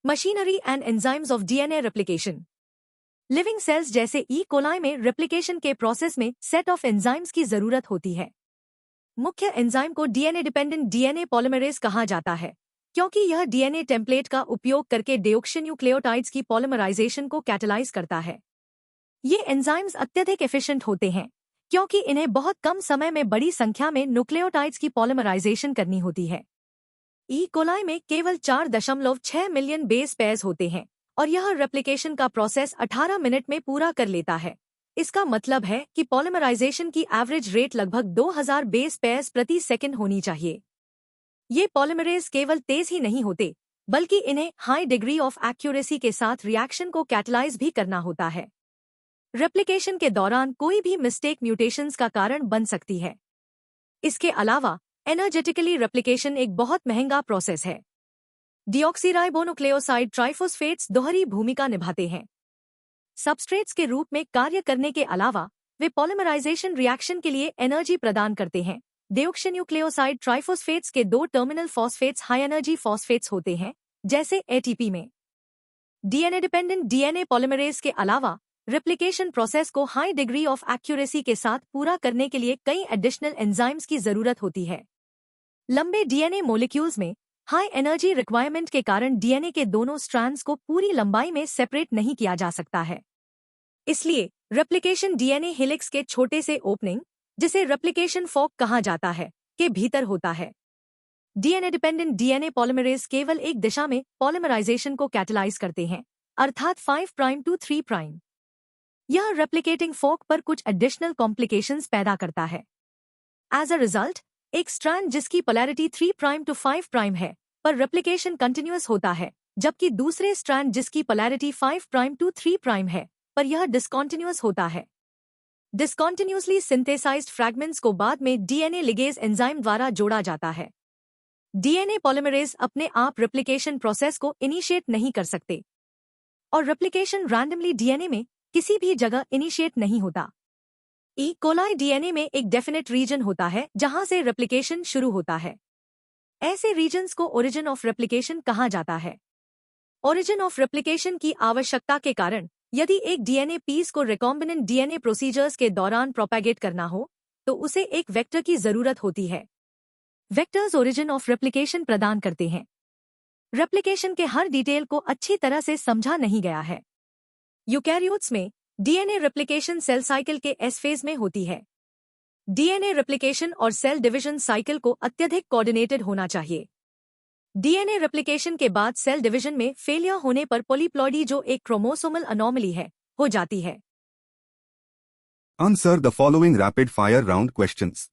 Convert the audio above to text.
Machinery and enzymes of DNA replication. Living cells जैसे E coli में replication के process में सेट ऑफ एंजाइम्स की जरूरत होती है। मुख्य एंजाइम को डीएनए डिपेंडेंट डीएनए पॉलीमरेज कहा जाता है, क्योंकि यह डीएनए टेम्पलेट का उपयोग करके डेओक्सीन्यूक्लियोटाइड्स की पॉलीमराइजेशन को कैटलाइज करता है। ये एंजाइम्स अत्यधिक एफिशिएंट होते हैं, क्योंकि इन्हें बहुत कम समय में बड़ी संख्या में न्यूक्लियोटाइड्स की पॉलीमराइजेशन करनी होती है। ई कोलाई में केवल 4.6 मिलियन बेस पेयर्स होते हैं और यह रेप्लिकेशन का प्रोसेस 18 मिनट में पूरा कर लेता है। इसका मतलब है कि पॉलीमराइजेशन की एवरेज रेट लगभग 2000 बेस पेयर्स प्रति सेकंड होनी चाहिए। ये पॉलीमरेज केवल तेज ही नहीं होते, बल्कि इन्हें हाई डिग्री ऑफ एक्यूरेसी के साथ रिएक्शन को कैटलाइज भी करना होता है। रेप्लिकेशन के दौरान कोई भी मिस्टेक म्यूटेशंस का कारण बन सकती है। इसके अलावा एनर्जेटिकली रेप्लिकेशन एक बहुत महंगा प्रोसेस है। डीऑक्सीराइबोन्यूक्लियोसाइड ट्राइफॉस्फेट्स दोहरी भूमिका निभाते हैं। सबस्ट्रेट्स के रूप में कार्य करने के अलावा वे पॉलीमराइजेशन रिएक्शन के लिए एनर्जी प्रदान करते हैं। डेओक्सीन्यूक्लियोसाइड ट्राइफॉस्फेट्स के 2 terminal phosphates high energy phosphates होते हैं, जैसे एटीपी में। डीएनए डिपेंडेंट डीएनए पॉलीमरेज के अलावा रेप्लिकेशन प्रोसेस को हाई डिग्री ऑफ एक्यूरेसी के साथ पूरा करने के लिए कई एडिशनल एंजाइम्स की जरूरत होती है। लंबे डीएनए मॉलिक्यूल्स में हाई एनर्जी रिक्वायरमेंट के कारण डीएनए के दोनों स्ट्रैंड्स को पूरी लंबाई में सेपरेट नहीं किया जा सकता है। इसलिए रेप्लिकेशन डीएनए हेलिक्स के छोटे से ओपनिंग, जिसे रेप्लिकेशन फॉर्क कहा जाता है, के भीतर होता है। डीएनए डिपेंडेंट डीएनए पॉलीमरेज केवल एक दिशा में पॉलीमराइजेशन को कैटलाइज करते हैं, अर्थात 5 प्राइम टू 3 प्राइम। यह रेप्लिकेटिंग फॉर्क पर कुछ एडिशनल कॉम्प्लिकेशंस पैदा करता है। एज अ रिजल्ट, एक स्ट्रैंड जिसकी पोलैरिटी 3 प्राइम टू 5 प्राइम है पर रेप्लिकेशन कंटिन्यूअस होता है, जबकि दूसरे स्ट्रैंड जिसकी पोलैरिटी 5 प्राइम टू 3 प्राइम है पर यह डिसकॉन्टिन्यूअस होता है। डिसकॉन्टिन्यूअसली सिंथेसाइज्ड फ्रैगमेंट्स को बाद में डीएनए लिगेज एंजाइम द्वारा जोड़ा जाता है। डीएनए पॉलीमरेज अपने आप रेप्लिकेशन प्रोसेस को इनिशिएट नहीं कर सकते और रेप्लिकेशन रैंडमली डीएनए में किसी भी जगह इनिशिएट नहीं होता। ई कोलाई डीएनए में एक डेफिनेट रीजन होता है जहां से रेप्लिकेशन शुरू होता है। ऐसे रीजन्स को ओरिजिन ऑफ रेप्लिकेशन कहा जाता है। ओरिजिन ऑफ रेप्लिकेशन की आवश्यकता के कारण यदि एक डीएनए पीस को रिकॉम्बिनेंट डीएनए प्रोसीजर्स के दौरान प्रोपैगेट करना हो तो उसे एक वेक्टर की जरूरत होती है। वेक्टर्स ओरिजिन ऑफ रेप्लिकेशन प्रदान करते हैं। रेप्लिकेशन के हर डिटेल को अच्छी तरह से समझा नहीं गया है। यूकैरियोट्स में डीएनए रेप्लिकेशन सेल साइकिल के एस फेज में होती है। डीएनए रेप्लिकेशन और सेल डिवीजन साइकिल को अत्यधिक कोऑर्डिनेटेड होना चाहिए। डीएनए रेप्लिकेशन के बाद सेल डिवीजन में फेलियर होने पर पॉलीप्लॉइडी, जो एक क्रोमोसोमल अनोमली है, हो जाती है। Answer the following rapid fire round questions.